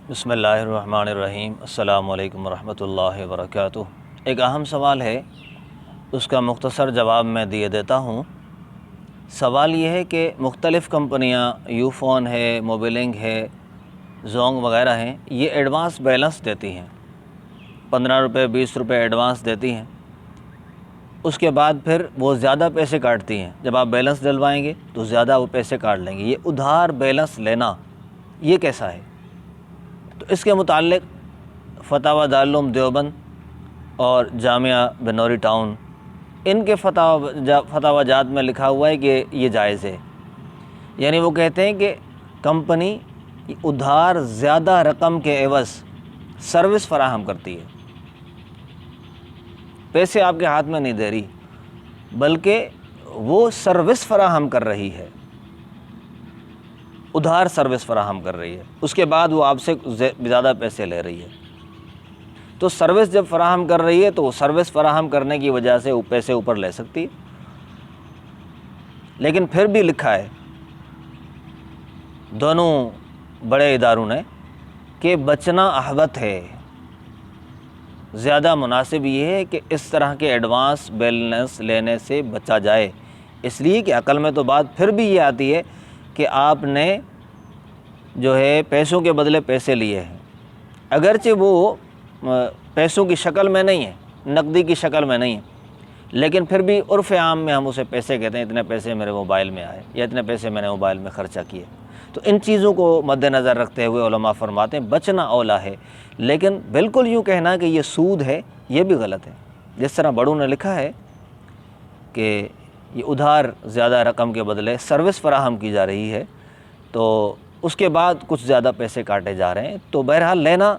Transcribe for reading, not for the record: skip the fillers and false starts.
بسم اللہ الرحمن الرحیم۔ السلام علیکم ورحمۃ اللہ وبرکاتہ۔ ایک اہم سوال ہے، اس کا مختصر جواب میں دیے دیتا ہوں۔ سوال یہ ہے کہ مختلف کمپنیاں یو فون ہے، موبیلنگ ہے، زونگ وغیرہ ہیں، یہ ایڈوانس بیلنس دیتی ہیں، 15 روپے 20 روپے ایڈوانس دیتی ہیں، اس کے بعد پھر وہ زیادہ پیسے کاٹتی ہیں۔ جب آپ بیلنس ڈلوائیں گے تو زیادہ وہ پیسے کاٹ لیں گے۔ یہ ادھار بیلنس لینا یہ کیسا ہے؟ تو اس کے متعلق فتاوی دارالعلوم دیوبند اور جامعہ بنوری ٹاؤن، ان کے فتاوی جات میں لکھا ہوا ہے کہ یہ جائز ہے۔ یعنی وہ کہتے ہیں کہ کمپنی ادھار زیادہ رقم کے عوض سروس فراہم کرتی ہے، پیسے آپ کے ہاتھ میں نہیں دے رہی، بلکہ وہ سروس فراہم کر رہی ہے، ادھار سروس فراہم کر رہی ہے، اس کے بعد وہ آپ سے زیادہ پیسے لے رہی ہے۔ تو سروس جب فراہم کر رہی ہے تو وہ سروس فراہم کرنے کی وجہ سے وہ پیسے اوپر لے سکتی ہے۔ لیکن پھر بھی لکھا ہے دونوں بڑے اداروں نے کہ بچنا احوط ہے، زیادہ مناسب یہ ہے کہ اس طرح کے ایڈوانس بیلنس لینے سے بچا جائے، اس لیے کہ عقل میں تو بات پھر بھی یہ آتی ہے کہ آپ نے جو ہے پیسوں کے بدلے پیسے لیے ہیں، اگرچہ وہ پیسوں کی شکل میں نہیں ہے، نقدی کی شکل میں نہیں ہے، لیکن پھر بھی عرف عام میں ہم اسے پیسے کہتے ہیں، اتنے پیسے میرے موبائل میں آئے یا اتنے پیسے میں نے موبائل میں خرچہ کیے۔ تو ان چیزوں کو مد نظر رکھتے ہوئے علماء فرماتے ہیں بچنا اولا ہے، لیکن بالکل یوں کہنا کہ یہ سود ہے یہ بھی غلط ہے۔ جس طرح بڑوں نے لکھا ہے کہ یہ ادھار زیادہ رقم کے بدلے سروس فراہم کی جا رہی ہے، تو اس کے بعد کچھ زیادہ پیسے کاٹے جا رہے ہیں، تو بہرحال لینا